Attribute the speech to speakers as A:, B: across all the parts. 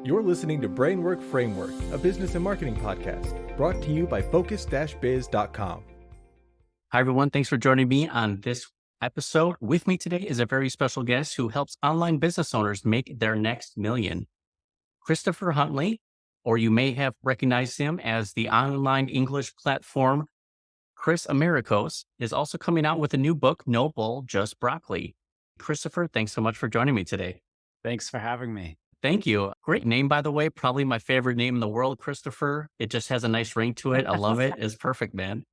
A: You're listening to Brainwork Framework, a business and marketing podcast brought to you by focus-biz.com.
B: Hi, everyone. Thanks for joining me on this episode. With me today is a very special guest who helps online business owners make their next million. Christopher Huntley, or you may have recognized him as the online English platform Kris Amerikos, is also coming out with a new book, No Bull, Just Broccoli. Christopher, thanks so much for joining me today.
C: Thanks for having me.
B: Thank you. Great name, by the way. Probably my favorite name in the world, Christopher. It just has a nice ring to it. I love it. It's perfect, man.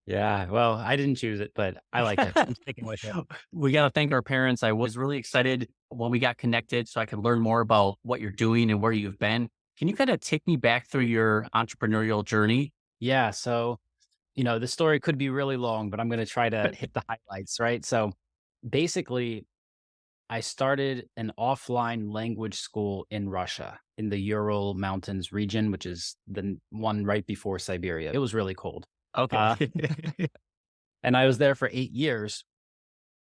C: Yeah, well, I didn't choose it, but I like it. I'm sticking with it.
B: We got to thank our parents. I was really excited when we got connected so I could learn more about what you're doing and where you've been. Can you kind of take me back through your entrepreneurial journey?
C: Yeah, so, the story could be really long, but I'm going to try to hit the highlights, right? So basically, I started an offline language school in Russia, in the Ural Mountains region, which is the one right before Siberia. It was really cold.
B: Okay.
C: And I was there for 8 years.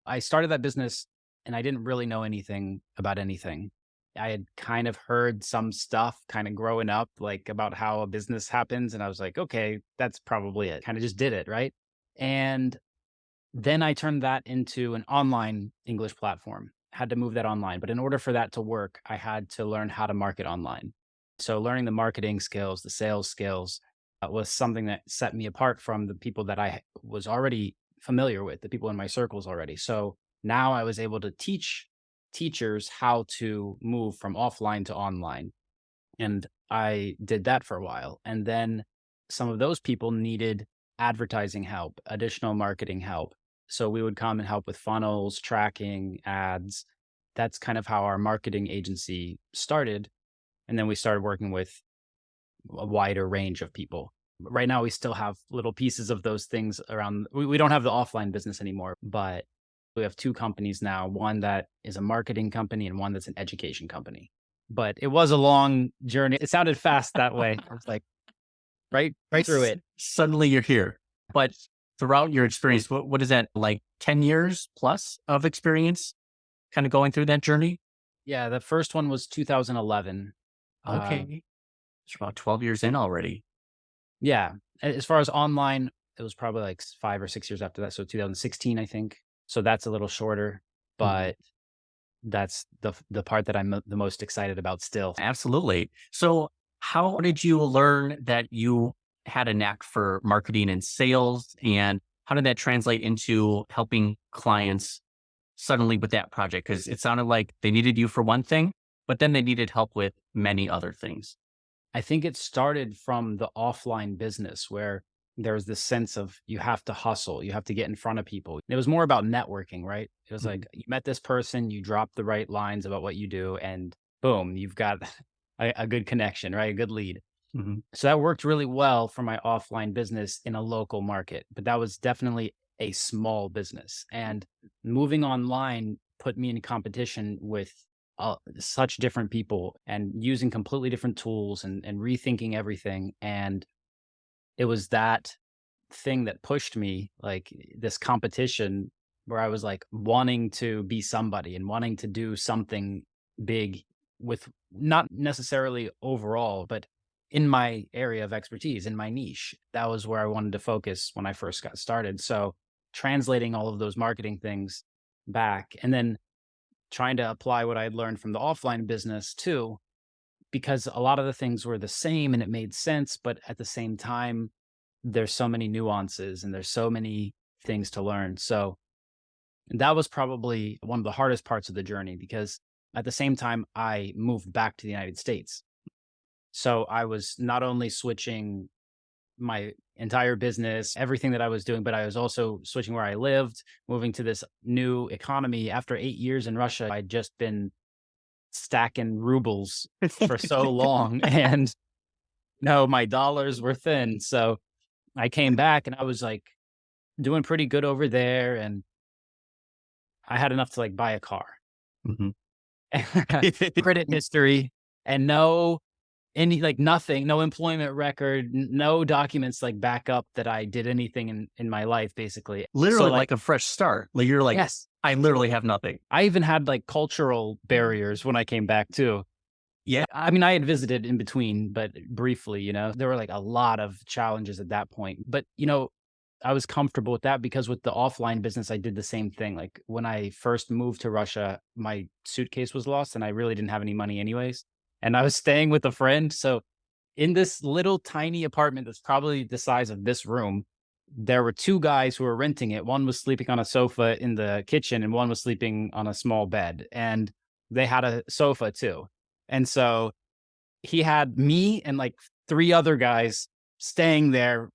C: I started that business and I didn't really know anything about anything. I had kind of heard some stuff kind of growing up, like about how a business happens. And I was like, okay, that's probably it. Kind of just did it. Right. And then I turned that into an online English platform, had to move that online. But in order for that to work, I had to learn how to market online. So learning the marketing skills, the sales skills, was something that set me apart from the people that I was already familiar with, the people in my circles already. So now I was able to teach teachers how to move from offline to online. And I did that for a while. And then some of those people needed advertising help, additional marketing help. So we would come and help with funnels, tracking, ads. That's kind of how our marketing agency started. And then we started working with a wider range of people. Right now, we still have little pieces of those things around. We don't have the offline business anymore, but we have two companies now, one that is a marketing company and one that's an education company. But it was a long journey. It sounded fast that way. It's like right through it.
B: Suddenly you're here. But throughout your experience, what is that, like 10 years plus of experience kind of going through that journey?
C: Yeah, the first one was 2011.
B: Okay. It's about 12 years in already.
C: Yeah. As far as online, it was probably like 5 or 6 years after that. So 2016, I think. So that's a little shorter, but that's the part that I'm the most excited about still.
B: Absolutely. So how did you learn that you had a knack for marketing and sales? And how did that translate into helping clients suddenly with that project? Because it sounded like they needed you for one thing, but then they needed help with many other things.
C: I think it started from the offline business where there was this sense of you have to hustle, you have to get in front of people. It was more about networking, right? It was like you met this person, you dropped the right lines about what you do, and boom, you've got a good connection, right? A good lead.
B: Mm-hmm.
C: So that worked really well for my offline business in a local market, but that was definitely a small business. And moving online put me in competition with such different people and using completely different tools and rethinking everything. And it was that thing that pushed me, like this competition where I was like wanting to be somebody and wanting to do something big with not necessarily overall, but in my area of expertise, in my niche. That was where I wanted to focus when I first got started. So translating all of those marketing things back and then trying to apply what I had learned from the offline business too, because a lot of the things were the same and it made sense. But at the same time, there's so many nuances and there's so many things to learn. So that was probably one of the hardest parts of the journey, because at the same time, I moved back to the United States. So I was not only switching my entire business, everything that I was doing, but I was also switching where I lived, moving to this new economy. After 8 years in Russia, I'd just been stacking rubles for so long. And no, my dollars were thin. So I came back and I was like doing pretty good over there. And I had enough to like buy a car, credit history, and nothing, no employment record, no documents like back up that I did anything in my life, basically.
B: Literally
C: So,
B: like a fresh start. Like you're like,
C: yes,
B: I literally have nothing.
C: I even had like cultural barriers when I came back too.
B: Yeah.
C: I mean, I had visited in between, but briefly, there were like a lot of challenges at that point. But, I was comfortable with that because with the offline business, I did the same thing. Like when I first moved to Russia, my suitcase was lost and I really didn't have any money anyways. And I was staying with a friend. So in this little tiny apartment that's probably the size of this room, there were two guys who were renting it. One was sleeping on a sofa in the kitchen and one was sleeping on a small bed. And they had a sofa too. And so he had me and like three other guys staying there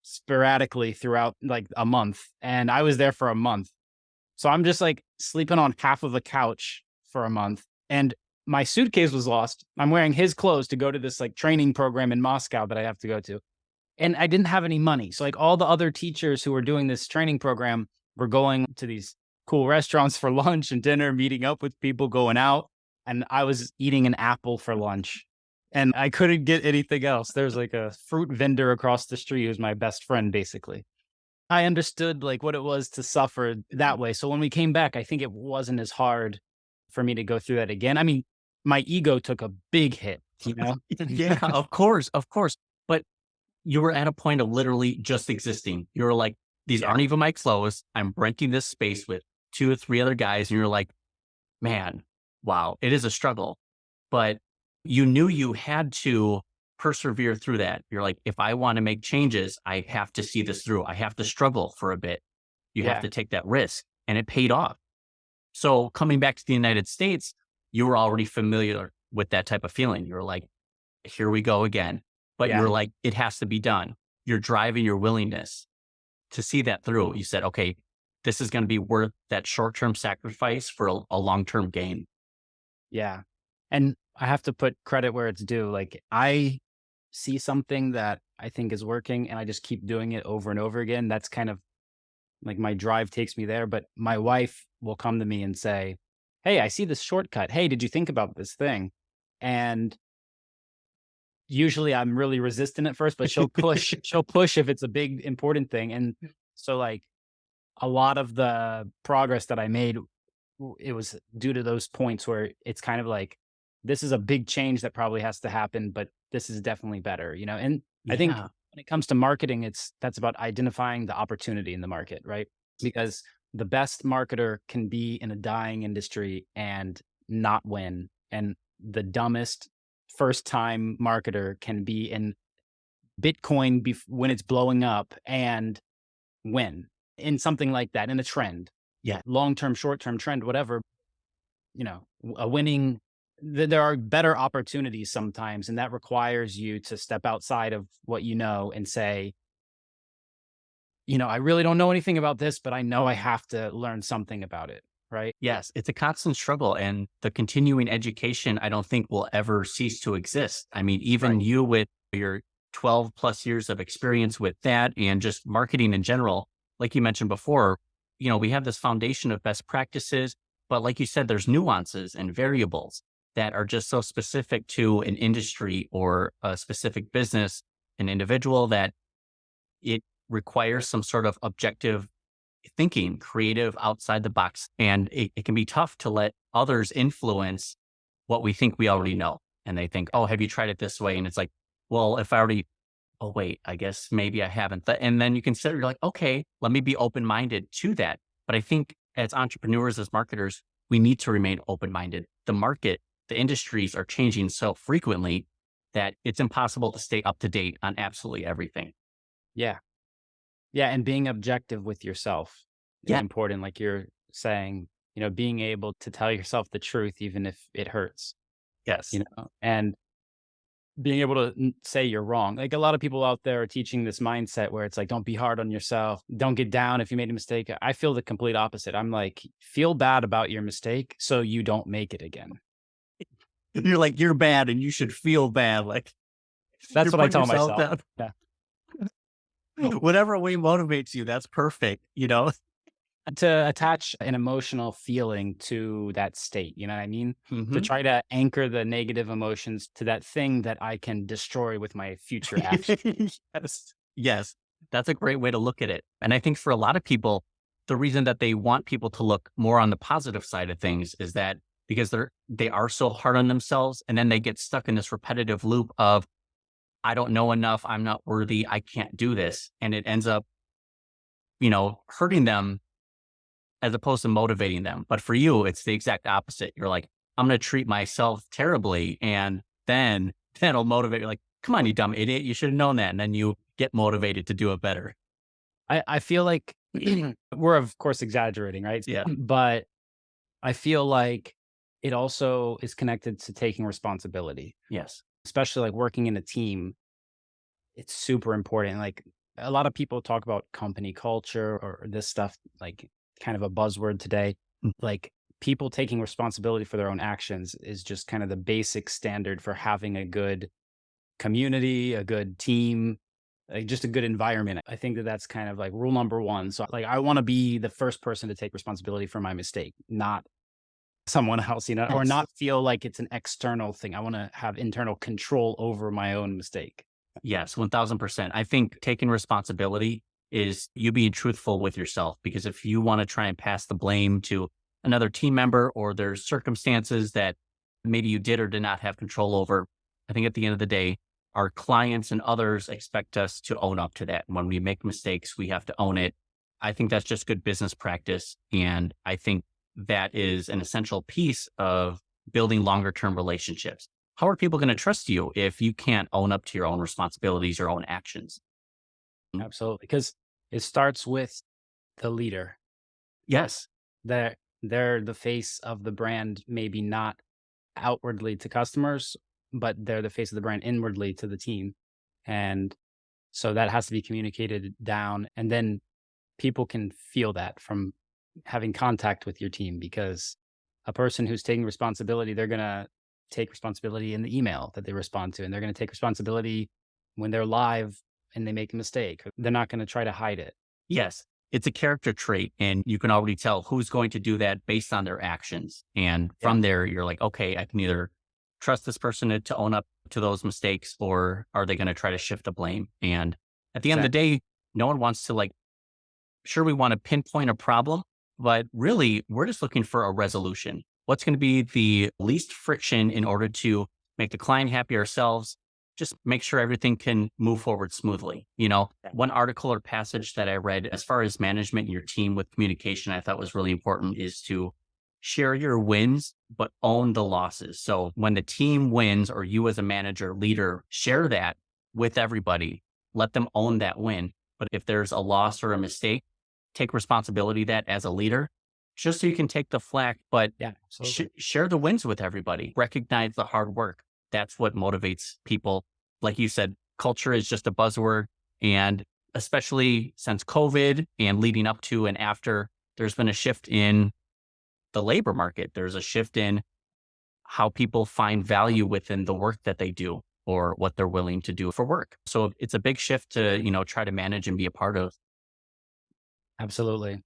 C: sporadically throughout like a month. And I was there for a month. So I'm just like sleeping on half of a couch for a month. And my suitcase was lost. I'm wearing his clothes to go to this like training program in Moscow that I have to go to. And I didn't have any money. So like all the other teachers who were doing this training program were going to these cool restaurants for lunch and dinner, meeting up with people, going out. And I was eating an apple for lunch and I couldn't get anything else. There's like a fruit vendor across the street who's my best friend, basically. I understood like what it was to suffer that way. So when we came back, I think it wasn't as hard for me to go through that again. I mean, my ego took a big hit,
B: Yeah, of course, of course. But you were at a point of literally just existing. You were like, these aren't even my clothes. I'm renting this space with 2 or 3 other guys. And you're like, man, wow, it is a struggle. But you knew you had to persevere through that. You're like, if I want to make changes, I have to see this through. I have to struggle for a bit. You have to take that risk. And it paid off. So coming back to the United States, you were already familiar with that type of feeling. You were like, here we go again. But you're like, it has to be done. You're driving your willingness to see that through. You said, okay, this is going to be worth that short-term sacrifice for a long-term gain.
C: Yeah. And I have to put credit where it's due. Like I see something that I think is working and I just keep doing it over and over again. That's kind of like my drive takes me there. But my wife will come to me and say, hey, I see this shortcut. Hey, did you think about this thing? And usually I'm really resistant at first, but she'll push if it's a big, important thing. And so like a lot of the progress that I made, it was due to those points where it's kind of like, this is a big change that probably has to happen, but this is definitely better, And I think when it comes to marketing, that's about identifying the opportunity in the market, right? Because the best marketer can be in a dying industry and not win. And the dumbest first time marketer can be in Bitcoin when it's blowing up and win in something like that, in a trend.
B: Yeah.
C: Long-term, short-term trend, whatever, a winning, there are better opportunities sometimes. And that requires you to step outside of what you know and say, I really don't know anything about this, but I know I have to learn something about it. Right.
B: Yes. It's a constant struggle, and the continuing education, I don't think will ever cease to exist. I mean, even you with your 12 plus years of experience with that and just marketing in general, like you mentioned before, we have this foundation of best practices, but like you said, there's nuances and variables that are just so specific to an industry or a specific business, an individual, that it requires some sort of objective thinking, creative, outside the box. And it can be tough to let others influence what we think we already know. And they think, oh, have you tried it this way? And it's like, well, if I already, oh, wait, I guess maybe I haven't. And then you consider, you're like, okay, let me be open-minded to that. But I think as entrepreneurs, as marketers, we need to remain open-minded. The market, the industries are changing so frequently that it's impossible to stay up to date on absolutely everything.
C: Yeah. Yeah. And being objective with yourself is important. Like you're saying, being able to tell yourself the truth, even if it hurts.
B: Yes.
C: And being able to say you're wrong. Like a lot of people out there are teaching this mindset where it's like, don't be hard on yourself. Don't get down if you made a mistake. I feel the complete opposite. I'm like, feel bad about your mistake so you don't make it again.
B: You're like, you're bad and you should feel bad. Like
C: that's what I tell myself. Yeah.
B: Whatever way motivates you, that's perfect,
C: To attach an emotional feeling to that state, you know what I mean?
B: Mm-hmm.
C: To try to anchor the negative emotions to that thing that I can destroy with my future action.
B: Yes. That's a great way to look at it. And I think for a lot of people, the reason that they want people to look more on the positive side of things is that because they are so hard on themselves. And then they get stuck in this repetitive loop of, I don't know enough. I'm not worthy. I can't do this. And it ends up, hurting them as opposed to motivating them. But for you, it's the exact opposite. You're like, I'm going to treat myself terribly. And then that'll motivate you. Like, come on, you dumb idiot. You should have known that. And then you get motivated to do it better.
C: I feel like we're of course exaggerating, right?
B: Yeah.
C: But I feel like it also is connected to taking responsibility,
B: Yes.
C: especially like working in a team. It's super important. Like a lot of people talk about company culture or this stuff, like kind of a buzzword today.
B: Mm.
C: Like people taking responsibility for their own actions is just kind of the basic standard for having a good community, a good team, like just a good environment. I think that that's kind of like rule number one. So like, I want to be the first person to take responsibility for my mistake, not someone else, or not feel like it's an external thing. I want to have internal control over my own mistake.
B: Yes, 1000%. I think taking responsibility is you being truthful with yourself, because if you want to try and pass the blame to another team member, or there's circumstances that maybe you did or did not have control over, I think at the end of the day, our clients and others expect us to own up to that. And when we make mistakes, we have to own it. I think that's just good business practice. And I think that is an essential piece of building longer term relationships. How are people going to trust you if you can't own up to your own responsibilities, your own actions?
C: Absolutely. Because it starts with the leader.
B: Yes.
C: They're the face of the brand, maybe not outwardly to customers, but they're the face of the brand inwardly to the team. And so that has to be communicated down. And then people can feel that from having contact with your team, because a person who's taking responsibility, they're going to take responsibility in the email that they respond to. And they're going to take responsibility when they're live and they make a mistake. They're not going to try to hide it.
B: Yes. It's a character trait, and you can already tell who's going to do that based on their actions. And from there, you're like, okay, I can either trust this person to own up to those mistakes, or are they going to try to shift the blame? And at the end of the day, no one wants to sure, we want to pinpoint a problem, but really we're just looking for a resolution. What's going to be the least friction in order to make the client happy, ourselves, just make sure everything can move forward smoothly. One article or passage that I read as far as management and your team with communication, I thought was really important, is to share your wins, but own the losses. So when the team wins, or you as a manager, leader, share that with everybody, let them own that win. But if there's a loss or a mistake, take responsibility that as a leader, just so you can take the flack, but share the wins with everybody. Recognize the hard work. That's what motivates people. Like you said, culture is just a buzzword. And especially since COVID and leading up to and after, there's been a shift in the labor market. There's a shift in how people find value within the work that they do, or what they're willing to do for work. So it's a big shift to, try to manage and be a part of.
C: Absolutely.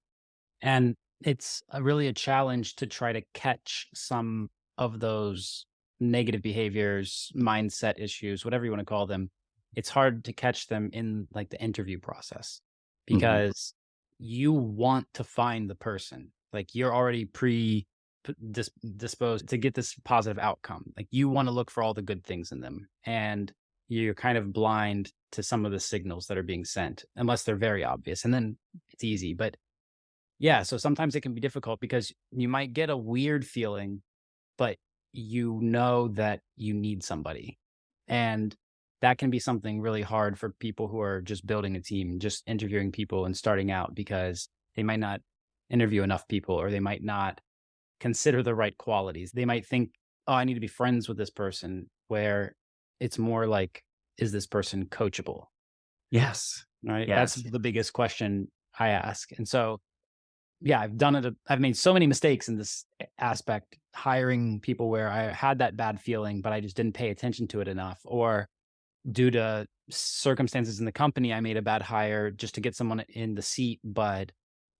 C: And it's really a challenge to try to catch some of those negative behaviors, mindset issues, whatever you want to call them. It's hard to catch them in like the interview process, because you want to find the person. Like you're already disposed to get this positive outcome. Like you want to look for all the good things in them, and you're kind of blind to some of the signals that are being sent, unless they're very obvious, and then it's easy. But yeah, so sometimes it can be difficult because you might get a weird feeling, but you know that you need somebody. And that can be something really hard for people who are just building a team, just interviewing people and starting out, because they might not interview enough people, or they might not consider the right qualities. They might think, oh, I need to be friends with this person, where it's more like, is this person coachable?
B: Yes.
C: Right.
B: Yes.
C: That's the biggest question I ask. And so, yeah, I've done it. I've made so many mistakes in this aspect, hiring people where I had that bad feeling, but I just didn't pay attention to it enough, or due to circumstances in the company, I made a bad hire just to get someone in the seat, but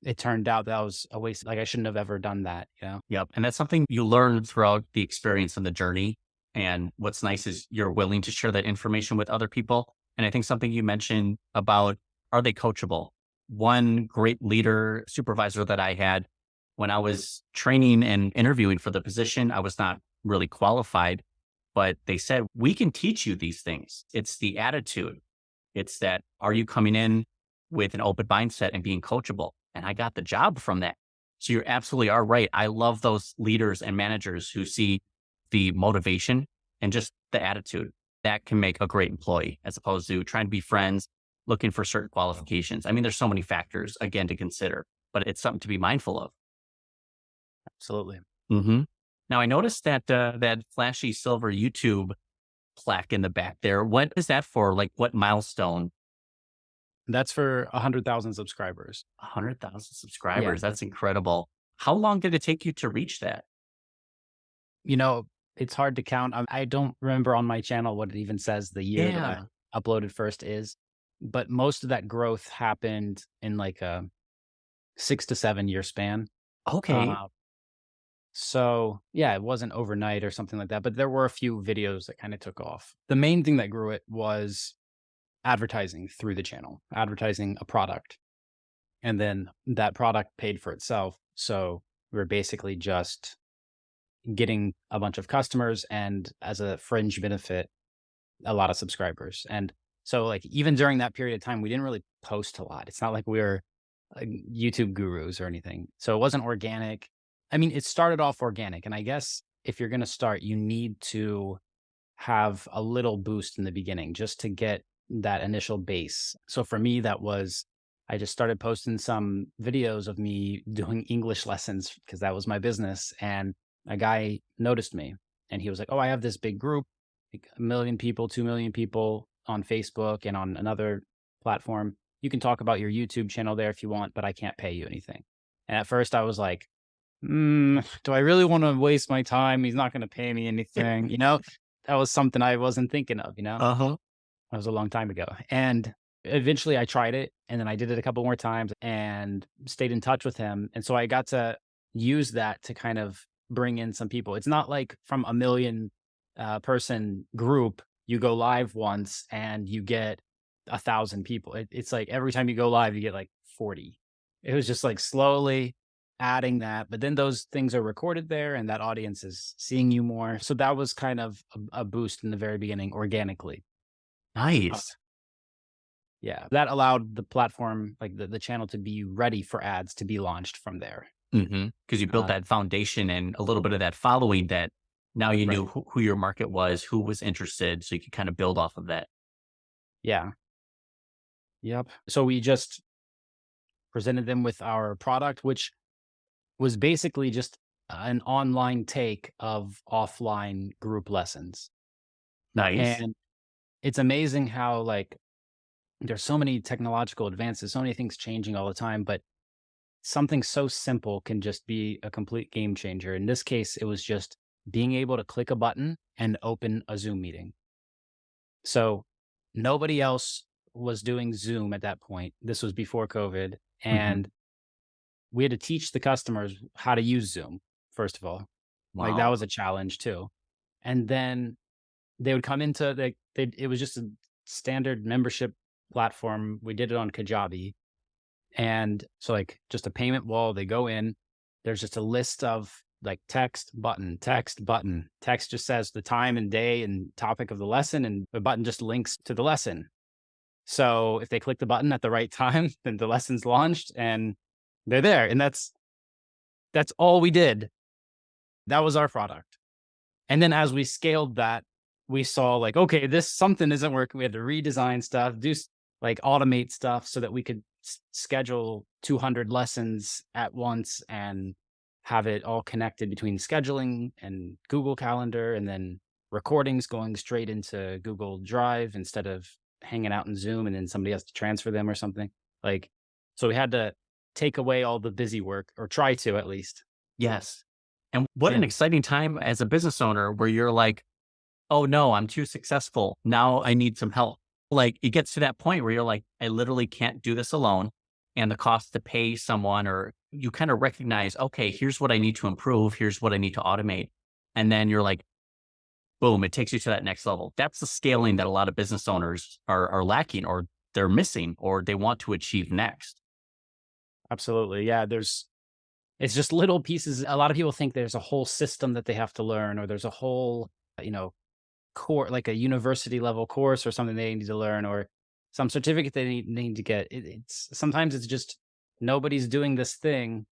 C: it turned out that was a waste. Like I shouldn't have ever done that.
B: Yep. And that's something you learn throughout the experience and the journey. And what's nice is you're willing to share that information with other people. And I think something you mentioned about, are they coachable? One great leader, supervisor that I had when I was training and interviewing for the position, I was not really qualified, but they said, we can teach you these things. It's the attitude. It's that, are you coming in with an open mindset and being coachable? And I got the job from that. So you absolutely are right. I love those leaders and managers who see the motivation and just the attitude. That can make a great employee as opposed to trying to be friends, looking for certain qualifications. I mean, there's so many factors again to consider, but it's something to be mindful of.
C: Absolutely.
B: Hmm. Now I noticed that that flashy silver YouTube plaque in the back there. What is that for? Like what milestone?
C: That's for 100,000 subscribers.
B: 100,000
C: Yeah.
B: subscribers. That's incredible. How long did it take you to reach that?
C: You know, it's hard to count. I don't remember on my channel what it even says the year that
B: Yeah.
C: I uploaded first is, but most of that growth happened in like a 6 to 7 year span.
B: Okay.
C: Uh, so yeah, it wasn't overnight or something like that, but there were a few videos that kind of took off. The main thing that grew it was advertising through the channel, advertising a product. And then that product paid for itself. So we were basically just getting a bunch of customers and as a fringe benefit, a lot of subscribers. And so like even during that period of time, we didn't really post a lot. It's not like we were YouTube gurus or anything. So it wasn't organic. I mean, it started off organic. And I guess if you're going to start, you need to have a little boost in the beginning just to get that initial base. So for me, that was, I just started posting some videos of me doing English lessons because that was my business. And a guy noticed me and he was like, oh, I have this big group, like 1 million people, 2 million people on Facebook and on another platform. You can talk about your YouTube channel there if you want, but I can't pay you anything. And at first I was like, do I really want to waste my time? He's not going to pay me anything. That was something I wasn't thinking of,
B: Uh-huh.
C: that was a long time ago. And eventually I tried it and then I did it a couple more times and stayed in touch with him. And so I got to use that to kind of bring in some people. It's not like from a 1 million person group, you go live once and you get 1,000 people. It's like every time you go live, you get like 40. It was just like slowly adding that. But then those things are recorded there and that audience is seeing you more. So that was kind of a boost in the very beginning organically.
B: Nice.
C: Yeah, that allowed the platform, like the channel to be ready for ads to be launched from there.
B: Because you built
C: Uh,
B: that foundation and a little bit of that following that now you
C: right.
B: knew who your market was, who was interested. So you could kind of build off of that.
C: Yeah. Yep. So we just presented them with our product, which was basically just an online take of offline group lessons.
B: Nice.
C: And it's amazing how like there's so many technological advances, so many things changing all the time, but something so simple can just be a complete game changer. In this case, it was just being able to click a button and open a Zoom meeting. So nobody else was doing Zoom at that point. This was before COVID.
B: Mhm.
C: And we had to teach the customers how to use Zoom, first of all. Like that
B: Wow.
C: was a challenge too. And then they would come into it was just a standard membership platform. We did it on Kajabi. And so like just a payment wall, they go in, there's just a list of like text, button, text, button. Text just says the time and day and topic of the lesson, and the button just links to the lesson. So if they click the button at the right time, then the lesson's launched and they're there. And that's all we did. That was our product. And then as we scaled that, we saw like, okay, this something isn't working. We had to redesign stuff, like automate stuff so that we could schedule 200 lessons at once and have it all connected between scheduling and Google Calendar and then recordings going straight into Google Drive instead of hanging out in Zoom and then somebody has to transfer them or something. Like, so we had to take away all the busy work or try to at least.
B: Yes. And what
C: Yeah.
B: an exciting time as a business owner where you're like, oh no, I'm too successful. Now I need some help. Like it gets to that point where you're like, I literally can't do this alone. And the cost to pay someone, or you kind of recognize, okay, here's what I need to improve. Here's what I need to automate. And then you're like, boom, it takes you to that next level. That's the scaling that a lot of business owners are lacking or they're missing or they want to achieve next.
C: Absolutely. Yeah. It's just little pieces. A lot of people think there's a whole system that they have to learn, or there's a whole, you know, core, like a university level course or something they need to learn, or some certificate they need to get. It's sometimes it's just nobody's doing this thing.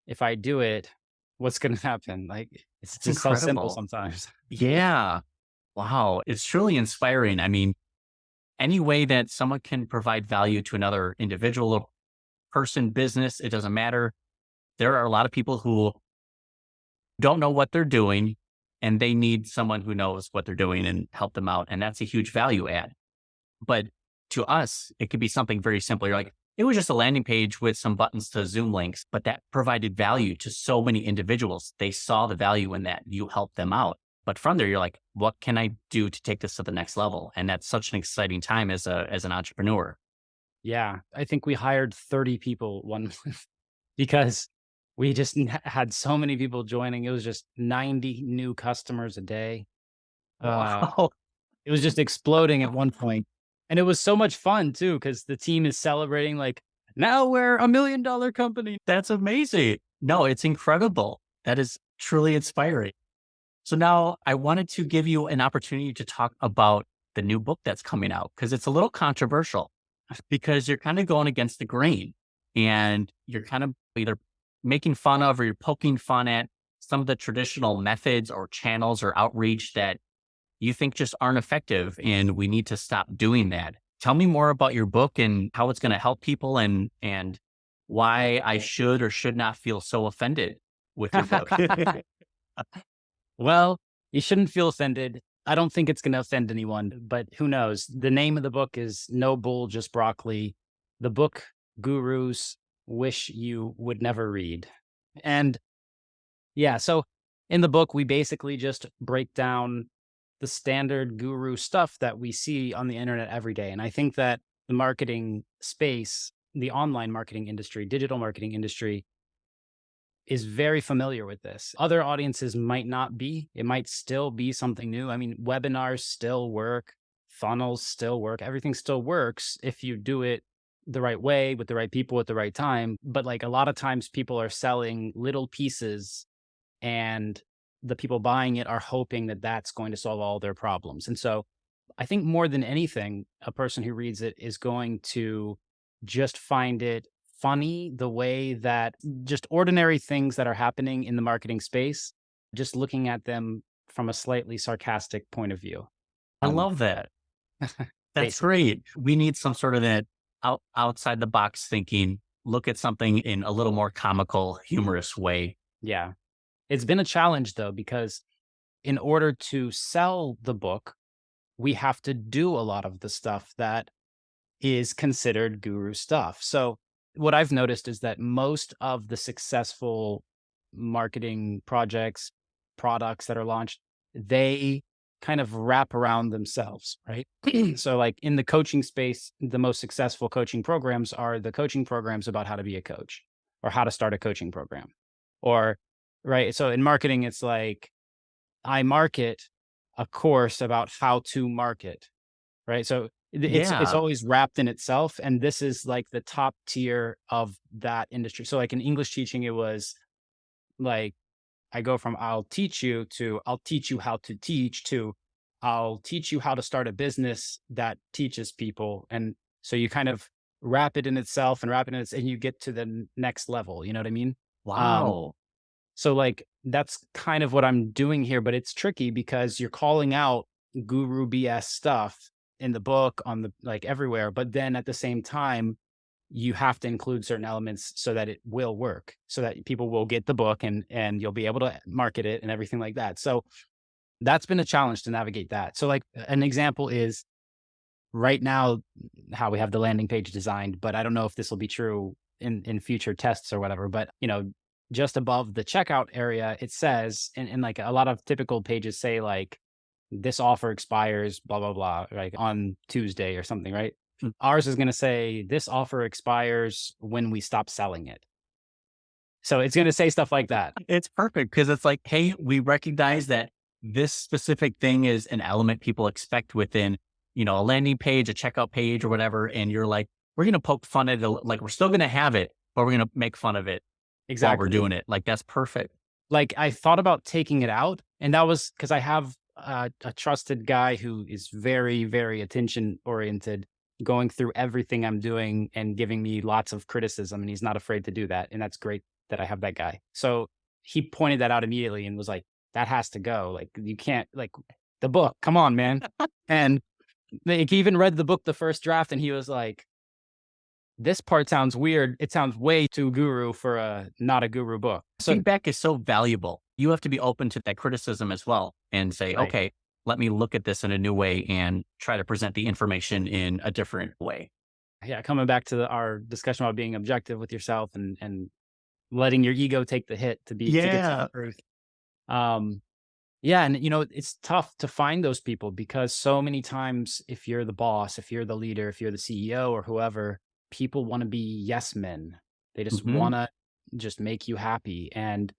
C: If I do it, what's going to happen? Like, it's
B: It's
C: just so simple
B: incredible.
C: sometimes.
B: Yeah. Wow. It's truly inspiring. I mean, any way that someone can provide value to another individual, or person, business, it doesn't matter. There are a lot of people who don't know what they're doing and they need someone who knows what they're doing and help them out. And that's a huge value add. But to us, it could be something very simple. You're like, it was just a landing page with some buttons to Zoom links, but that provided value to so many individuals. They saw the value in that. You helped them out. But from there, you're like, what can I do to take this to the next level? And that's such an exciting time as an entrepreneur.
C: Yeah. I think we hired 30 people one month because we just had so many people joining. It was just 90 new customers a day. Uh,
B: Wow.
C: it was just exploding at one point. And it was so much fun too, because the team is celebrating like, now we're $1 million company.
B: That's amazing. No, it's incredible. That is truly inspiring. So now I wanted to give you an opportunity to talk about the new book that's coming out, because it's a little controversial, because you're kind of going against the grain and you're kind of either making fun of or you're poking fun at some of the traditional methods or channels or outreach that you think just aren't effective. And we need to stop doing that. Tell me more about your book and how it's going to help people, and why I should or should not feel so offended with your book.
C: Well, you shouldn't feel offended. I don't think it's going to offend anyone, but who knows? The name of the book is No Bull, Just Broccoli. The book gurus wish you would never read. And yeah, so in the book, we basically just break down the standard guru stuff that we see on the internet every day. And I think that the marketing space, the online marketing industry, digital marketing industry, is very familiar with this. Other audiences might not be. It might still be something new. I mean, webinars still work, funnels still work, everything still works if you do it the right way with the right people at the right time. But like a lot of times people are selling little pieces, and the people buying it are hoping that that's going to solve all their problems. And so I think more than anything, a person who reads it is going to just find it funny, the way that just ordinary things that are happening in the marketing space, just looking at them from a slightly sarcastic point of view.
B: I love that. That's
C: Basically.
B: great. We need some sort of that outside the box thinking, look at something in a little more comical, humorous way.
C: Yeah. It's been a challenge though, because in order to sell the book, we have to do a lot of the stuff that is considered guru stuff. So what I've noticed is that most of the successful marketing projects, products that are launched, they kind of wrap around themselves, right? So like in the coaching space, the most successful coaching programs are the coaching programs about how to be a coach or how to start a coaching program. Or, right. So in marketing, it's like, I market a course about how to market, right? So it's
B: Yeah.
C: always wrapped in itself, and this is like the top tier of that industry. So like in English teaching, it was like I go from I'll teach you to I'll teach you how to teach to I'll teach you how to start a business that teaches people. And so you kind of wrap it in itself and wrap it in its, and you get to the next level. You know what I mean? Um,
B: Wow.
C: so like that's kind of what I'm doing here, but it's tricky because you're calling out guru BS stuff in the book on the like everywhere, but then at the same time, you have to include certain elements so that it will work, so that people will get the book and you'll be able to market it and everything like that. So that's been a challenge to navigate that. So like an example is right now how we have the landing page designed, but I don't know if this will be true in future tests or whatever, but you know, just above the checkout area, it says, and like a lot of typical pages say like, this offer expires, blah, blah, blah, like on Tuesday or something, right?
B: Hmm.
C: Ours is going to say, this offer expires when we stop selling it. So it's going to say stuff like that.
B: It's perfect because it's like, hey, we recognize that this specific thing is an element people expect within, a landing page, a checkout page or whatever. And you're like, we're going to poke fun at it. Like we're still going to have it, but we're going to make fun of it while we're
C: Exactly.
B: doing it. Like, that's perfect.
C: Like, I thought about taking it out, and that was because I have a trusted guy who is very, very attention oriented, going through everything I'm doing and giving me lots of criticism, and he's not afraid to do that, and that's great that I have that guy. So he pointed that out immediately and was like, "That has to go. Like, you can't like the book. Come on, man." And like, he even read the book, the first draft, and he was like, "This part sounds weird. It sounds way too guru for a not a guru book." So
B: Feedback is so valuable. You have to be open to that criticism as well and say,
C: right.
B: okay, let me look at this in a new way and try to present the information in a different way.
C: Yeah, coming back to our discussion about being objective with yourself and letting your ego take the hit to get to the
B: Yeah.
C: truth. Um, yeah, and it's tough to find those people because so many times, if you're the boss, if you're the leader, if you're the CEO or whoever, people want to be yes men. They just
B: Hmm.
C: want to just make you happy, and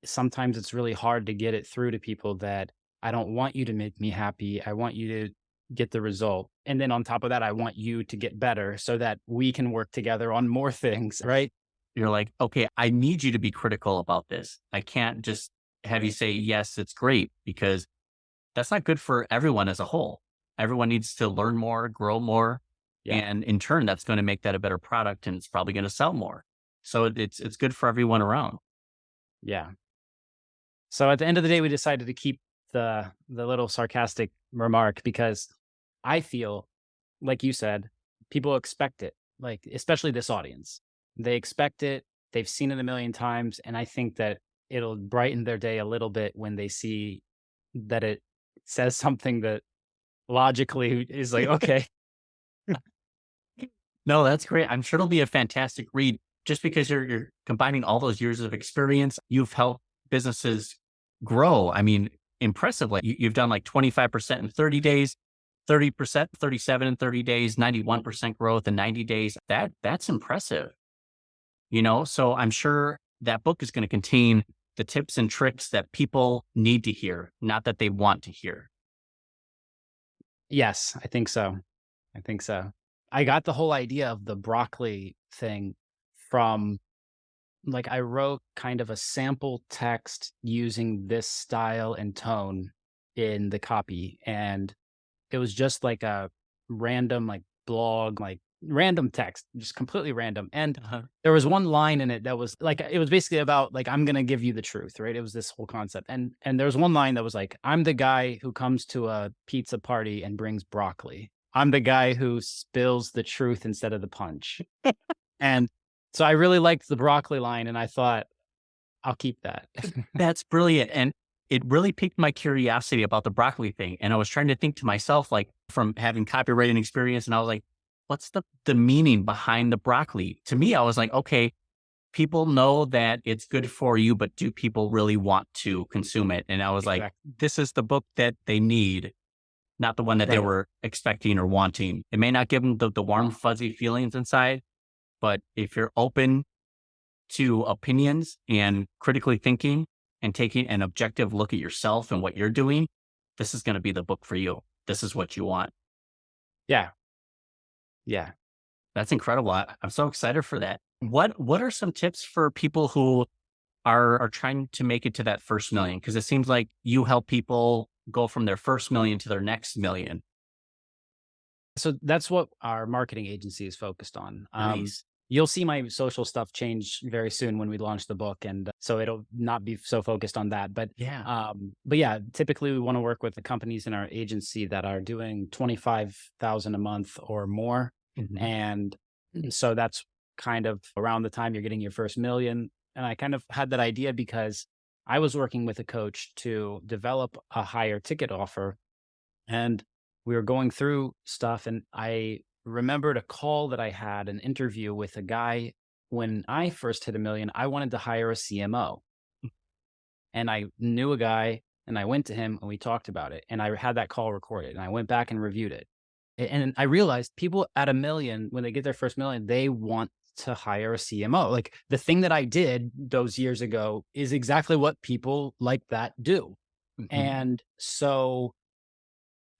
C: sometimes it's really hard to get it through to people that I don't want you to make me happy. I want you to get the result. And then on top of that, I want you to get better so that we can work together on more things, right?
B: You're like, okay, I need you to be critical about this. I can't just have you say, yes, it's great, because that's not good for everyone as a whole. Everyone needs to learn more, grow more.
C: Yeah.
B: And in turn, that's going to make that a better product, and it's probably going to sell more. So it's good for everyone around.
C: Yeah. So at the end of the day, we decided to keep the little sarcastic remark because I feel, like you said, people expect it. Like, especially this audience. They expect it. They've seen it a million times. And I think that it'll brighten their day a little bit when they see that it says something that logically is like, okay,
B: No, that's great. I'm sure it'll be a fantastic read just because you're combining all those years of experience. You've helped businesses grow. I mean, impressively. You've done like 25% in 30 days, 30%, 37 in 30 days, 91% growth in 90 days. That's impressive. So I'm sure that book is going to contain the tips and tricks that people need to hear, not that they want to hear.
C: yes, I think so. I think so. I got the whole idea of the broccoli thing from like I wrote kind of a sample text using this style and tone in the copy. And it was just like a random like blog, like random text, just completely random. And
B: Uh-huh.
C: there was one line in it that was like it was basically about like I'm gonna give you the truth, right? It was this whole concept. And there was one line that was like, I'm the guy who comes to a pizza party and brings broccoli. I'm the guy who spills the truth instead of the punch. And so I really liked the broccoli line and I thought, I'll keep that.
B: That's brilliant. And it really piqued my curiosity about the broccoli thing. And I was trying to think to myself, like from having copywriting experience, and I was like, what's the meaning behind the broccoli? To me, I was like, okay, people know that it's good for you, but do people really want to consume it? And I was like,
C: Exactly.
B: this is the book that they need, not the one that they
C: Right.
B: were expecting or wanting. It may not give them the warm, fuzzy feelings inside, but if you're open to opinions and critically thinking and taking an objective look at yourself and what you're doing, this is going to be the book for you. This is what you want.
C: Yeah. Yeah.
B: That's incredible. I'm so excited for that. What are some tips for people who are trying to make it to that first million? Because it seems like you help people go from their first million to their next million.
C: So that's what our marketing agency is focused on.
B: Nice.
C: You'll see my social stuff change very soon when we launch the book, and so it'll not be so focused on that.
B: Yeah.
C: But yeah, typically we want to work with the companies in our agency that are doing 25,000 a month or more,
B: Mhm.
C: and so that's kind of around the time you're getting your first million. And I kind of had that idea because I was working with a coach to develop a higher ticket offer, and we were going through stuff, and I remembered a call that I had an interview with a guy when I first hit a million. I wanted to hire a CMO, and I knew a guy, and I went to him and we talked about it, and I had that call recorded, and I went back and reviewed it. And I realized people at a million, when they get their first million, they want to hire a CMO. Like the thing that I did those years ago is exactly what people like that do.
B: Mhm.
C: And so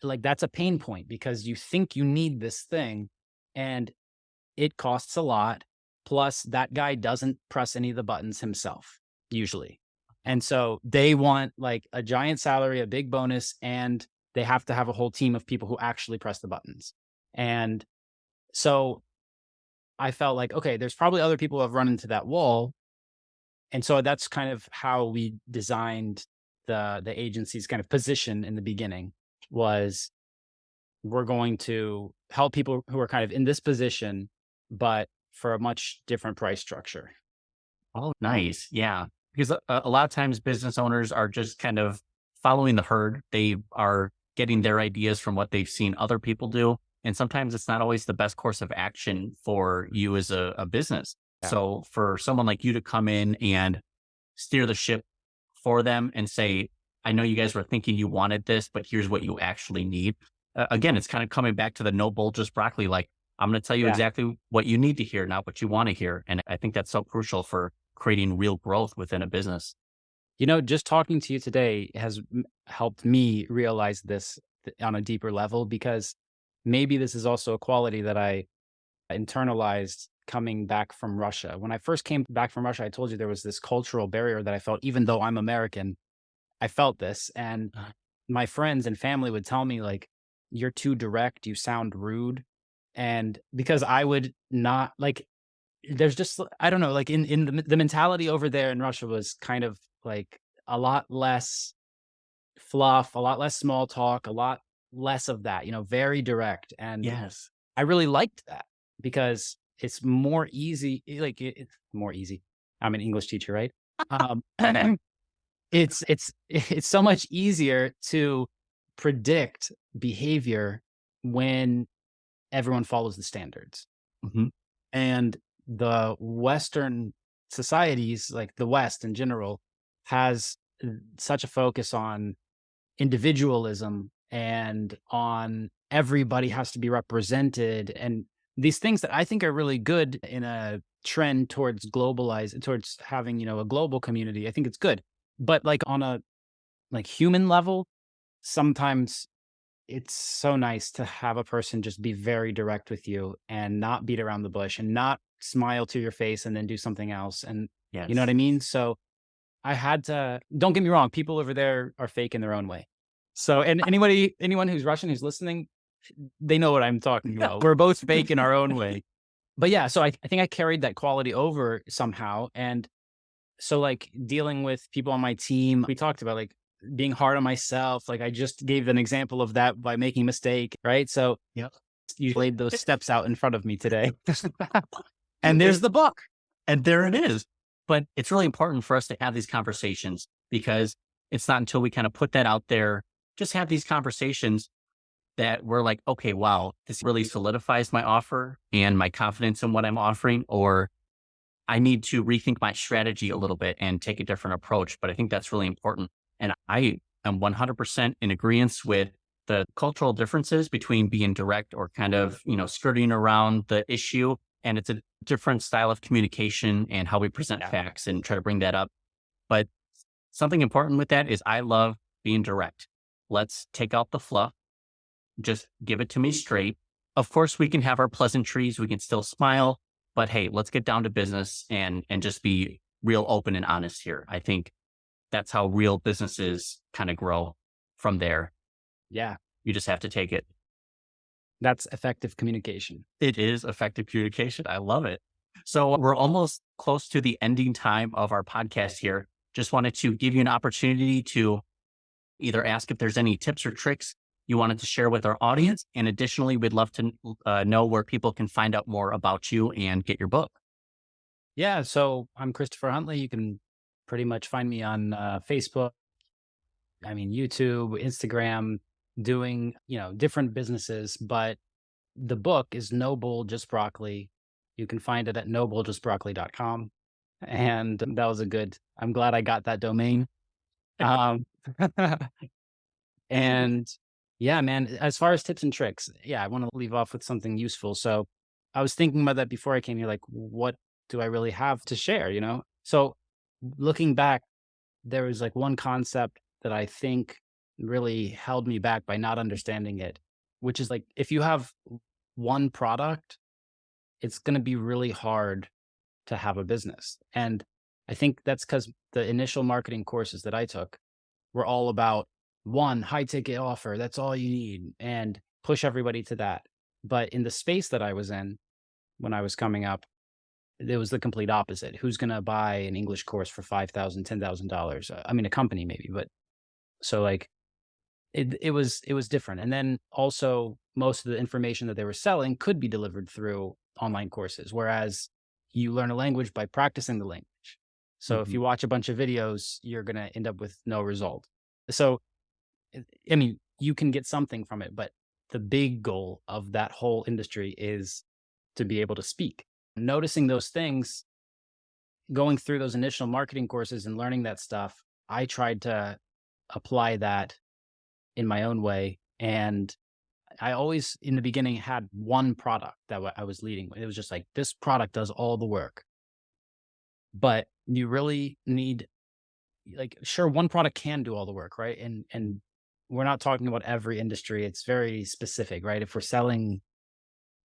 C: like that's a pain point because you think you need this thing and it costs a lot Plus, that guy doesn't press any of the buttons himself, usually. And so they want like a giant salary, a big bonus, and they have to have a whole team of people who actually press the buttons. And so I felt like, okay, there's probably other people who have run into that wall. And so that's kind of how we designed the agency's kind of position in the beginning was we're going to help people who are kind of in this position, but for a much different price structure.
B: Oh, nice. Yeah. Because a lot of times business owners are just kind of following the herd. They are getting their ideas from what they've seen other people do. And sometimes it's not always the best course of action for you as a business.
C: Yeah.
B: So for someone like you to come in and steer the ship for them and say, I know you guys were thinking you wanted this, but here's what you actually need. Again, it's kind of coming back to the no bull, just broccoli. Like, I'm going to tell you
C: Yeah.
B: exactly what you need to hear, not what you want to hear. And I think that's so crucial for creating real growth within a business.
C: Just talking to you today has helped me realize this on a deeper level, because maybe this is also a quality that I internalized coming back from Russia. When I first came back from Russia, I told you there was this cultural barrier that I felt, even though I'm American, I felt this. And my friends and family would tell me, like, you're too direct, you sound rude. And because I would not like, there's just, I don't know, like in the mentality over there in Russia was kind of like a lot less fluff, a lot less small talk, a lot less of that, very direct. And
B: Yes.
C: I really liked that because it's more easy. It's more easy. I'm an English teacher, right? Um, it's so much easier to predict behavior when everyone follows the standards.
B: Hmm.
C: And the Western societies, like the West in general, has such a focus on individualism and on everybody has to be represented, and these things that I think are really good in a trend towards towards having, a global community. I think it's good. But like on a human level, sometimes it's so nice to have a person just be very direct with you and not beat around the bush and not smile to your face and then do something else. And you know what
B: Yes.
C: I mean? So I had to, don't get me wrong, people over there are fake in their own way. So, and anyone who's Russian who's listening, they know what I'm talking about. We're both fake in our own way. But yeah, so I think I carried that quality over somehow. And so like dealing with people on my team, we talked about like being hard on myself. Like I just gave an example of that by making a mistake, right? So
B: Yep.
C: you laid those steps out in front of me today. And there's the book.
B: And there it is. But it's really important for us to have these conversations because it's not until we kind of put that out there, just have these conversations that we're like, okay, wow, this really solidifies my offer and my confidence in what I'm offering, or I need to rethink my strategy a little bit and take a different approach. But I think that's really important. And I am 100% in agreement with the cultural differences between being direct or kind of, skirting around the issue. And it's a different style of communication and how we present facts and try to bring that up. But something important with that is I love being direct. Let's take out the fluff. Just give it to me straight. Of course, we can have our pleasantries. We can still smile. But hey, let's get down to business and just be real open and honest here. I think that's how real businesses kind of grow from there.
C: Yeah.
B: You just have to take it.
C: That's effective communication.
B: It is effective communication. I love it. So we're almost close to the ending time of our podcast here. Just wanted to give you an opportunity to either ask if there's any tips or tricks you wanted to share with our audience. And additionally, we'd love to know where people can find out more about you and get your book.
C: Yeah. So I'm Christopher Huntley. You can pretty much find me on Facebook, YouTube, Instagram, doing, different businesses. But the book is No Bull, Just Broccoli. You can find it at nobulljustbroccoli.com. And that was I'm glad I got that domain. And yeah, man, as far as tips and tricks, I want to leave off with something useful. So I was thinking about that before I came here, like, what do I really have to share, So looking back, there was like one concept that I think really held me back by not understanding it, which is like, if you have one product, it's going to be really hard to have a business. And I think that's because the initial marketing courses that I took were all about one high ticket offer. That's all you need, and push everybody to that. But in the space that I was in when I was coming up, it was the complete opposite. Who's going to buy an English course for $5,000, $10,000? I mean, a company maybe, but so like it was different. And then also most of the information that they were selling could be delivered through online courses, whereas you learn a language by practicing the language. So if you watch a bunch of videos, you're going to end up with no result. So, I mean, you can get something from it, but the big goal of that whole industry is to be able to speak. Noticing those things, going through those initial marketing courses and learning that stuff, I tried to apply that in my own way. And I always, in the beginning, had one product that I was leading with. It was just like, this product does all the work. But you really need, like, sure, one product can do all the work, right? And we're not talking about every industry. It's very specific, right? If we're selling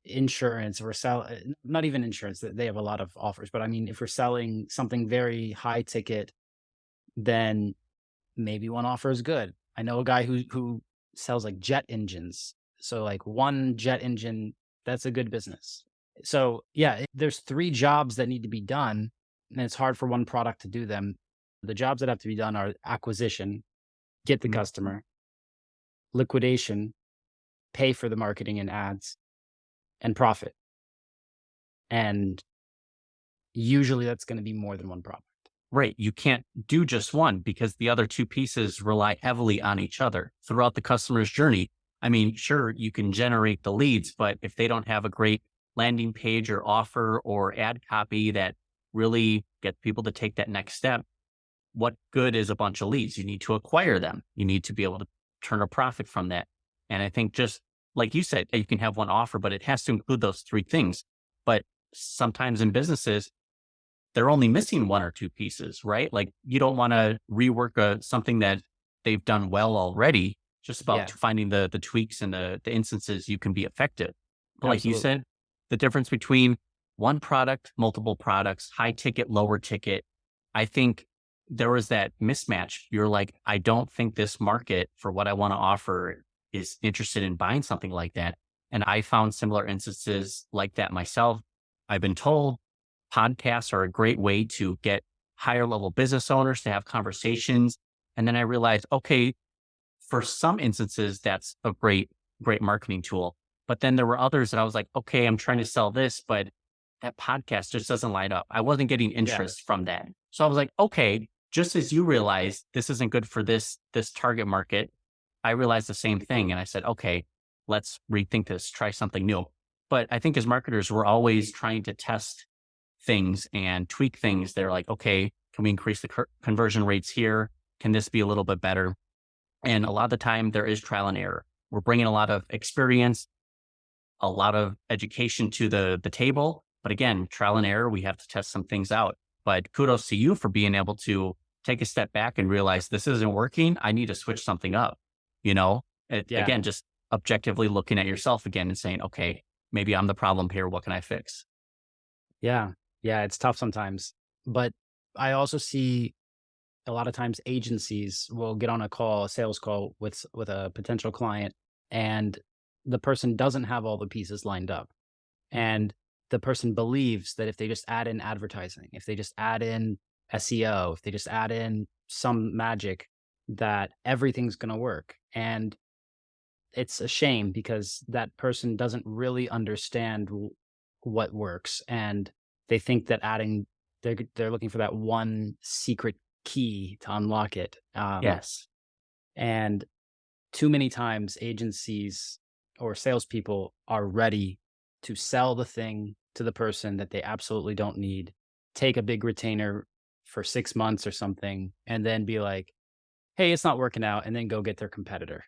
C: insurance, we're selling, not even insurance, they have a lot of offers, but I mean, if we're selling something very high ticket, then maybe one offer is good. I know a guy who sells like jet engines. So like one jet engine, that's a good business. So yeah, there's 3 jobs that need to be done, and it's hard for one product to do them. The jobs that have to be done are acquisition, get the customer, liquidation, pay for the marketing and ads, and profit. And usually that's going to be more than one product.
B: Right. You can't do just one because the other 2 pieces rely heavily on each other throughout the customer's journey. I mean, sure, you can generate the leads, but if they don't have a great landing page or offer or ad copy that really gets people to take that next step, what good is a bunch of leads? You need to acquire them. You need to be able to turn a profit from that. And I think just like you said, you can have one offer, but it has to include those 3 things. But sometimes in businesses, they're only missing 1 or 2 pieces, right? Like you don't want to rework something that they've done well already, just about finding the tweaks and the instances you can be effective. But like you said, the difference between one product, multiple products, high ticket, lower ticket, I think there was that mismatch. You're like, I don't think this market for what I want to offer is interested in buying something like that. And I found similar instances like that myself. I've been told podcasts are a great way to get higher level business owners to have conversations. And then I realized, okay, for some instances, that's a great marketing tool. But then there were others that I was like, okay, I'm trying to sell this, but that podcast just doesn't light up. I wasn't getting interest from that. So I was like, okay, just as you realize this isn't good for this target market, I realized the same thing. And I said, okay, let's rethink this, try something new. But I think as marketers, we're always trying to test things and tweak things. They're like, okay, can we increase the conversion rates here? Can this be a little bit better? And a lot of the time there is trial and error. We're bringing a lot of experience, a lot of education to the table. But again, trial and error, we have to test some things out. But kudos to you for being able to take a step back and realize this isn't working. I need to switch something up. You know, again, just objectively looking at yourself again and saying, okay, maybe I'm the problem here. What can I fix?
C: Yeah. Yeah. It's tough sometimes. But I also see a lot of times agencies will get on a sales call with a potential client, and the person doesn't have all the pieces lined up. And the person believes that if they just add in advertising, if they just add in SEO, if they just add in some magic, that everything's going to work. And it's a shame because that person doesn't really understand what works. And they think that they're looking for that one secret key to unlock it.
B: Yes.
C: And too many times agencies or salespeople are ready to sell the thing to the person that they absolutely don't need, take a big retainer for 6 months or something, and then be like, hey, it's not working out, and then go get their competitor.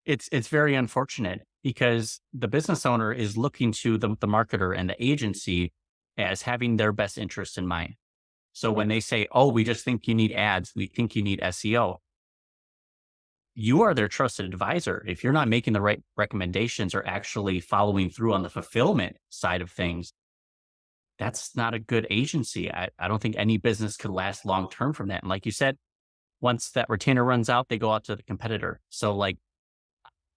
B: It's very unfortunate because the business owner is looking to the marketer and the agency as having their best interest in mind. So when they say, oh, we just think you need ads, we think you need SEO, you are their trusted advisor. If you're not making the right recommendations or actually following through on the fulfillment side of things, that's not a good agency. I don't think any business could last long term from that. And like you said, once that retainer runs out, they go out to the competitor. So like,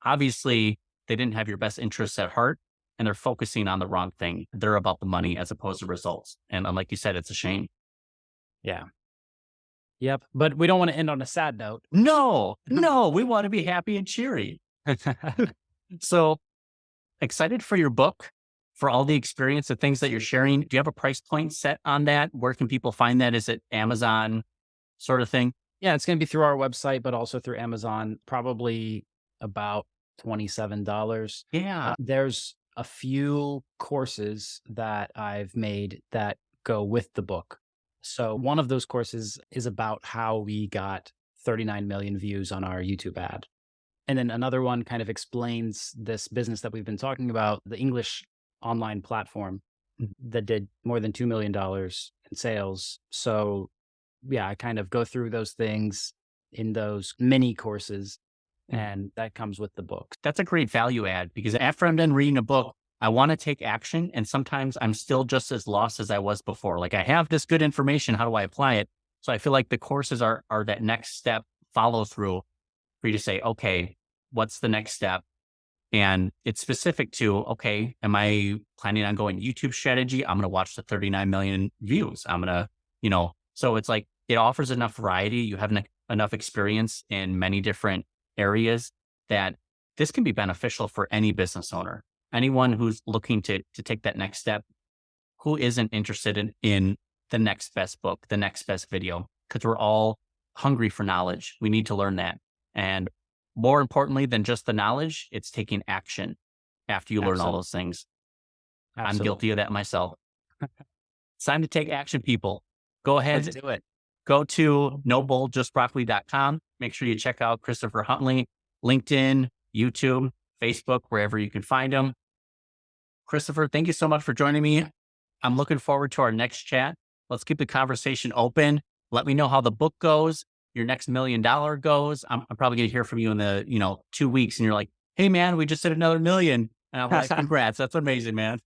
B: obviously they didn't have your best interests at heart and they're focusing on the wrong thing. They're about the money as opposed to results. And like you said, it's a shame.
C: Yeah. Yep. But we don't want to end on a sad note.
B: No, we want to be happy and cheery. So excited for your book, for all the experience, the things that you're sharing. Do you have a price point set on that? Where can people find that? Is it Amazon sort of thing?
C: Yeah, it's going to be through our website, but also through Amazon, probably about $27.
B: Yeah.
C: There's a few courses that I've made that go with the book. So one of those courses is about how we got 39 million views on our YouTube ad. And then another one kind of explains this business that we've been talking about, the English online platform that did more than $2 million in sales. So yeah, I kind of go through those things in those mini courses, and that comes with the book.
B: That's a great value add because after I'm done reading a book, I want to take action. And sometimes I'm still just as lost as I was before. Like I have this good information. How do I apply it? So I feel like the courses are that next step follow through for you to say, okay, what's the next step? And it's specific to, okay, am I planning on going YouTube strategy? I'm going to watch the 39 million views. I'm going to, so it's like, it offers enough variety. You have enough experience in many different areas that this can be beneficial for any business owner, anyone who's looking to take that next step, who isn't interested in the next best book, the next best video, because we're all hungry for knowledge. We need to learn that. And more importantly than just the knowledge, it's taking action after you learn all those things. Absolutely. I'm guilty of that myself. It's time to take action, people. Go ahead.
C: Let's do it.
B: Go to nobullejustbroccoli.com. Make sure you check out Christopher Huntley, LinkedIn, YouTube, Facebook, wherever you can find him. Christopher, thank you so much for joining me. I'm looking forward to our next chat. Let's keep the conversation open. Let me know how the book goes, your next $1 million goes. I'm probably going to hear from you in the 2 weeks, and you're like, hey man, we just hit another $1 million. And I'm like, congrats. That's amazing, man.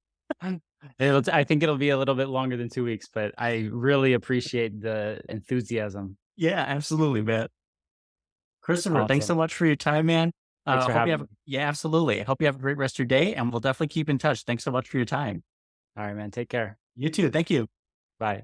C: I think it'll be a little bit longer than 2 weeks, but I really appreciate the enthusiasm.
B: Yeah, absolutely, man. Christopher,
C: Awesome.
B: Thanks so much for your time, man.
C: Thanks for having me.
B: Yeah, absolutely. I hope you have a great rest of your day, and we'll definitely keep in touch. Thanks so much for your time.
C: All right, man. Take care.
B: You too. Thank you.
C: Bye.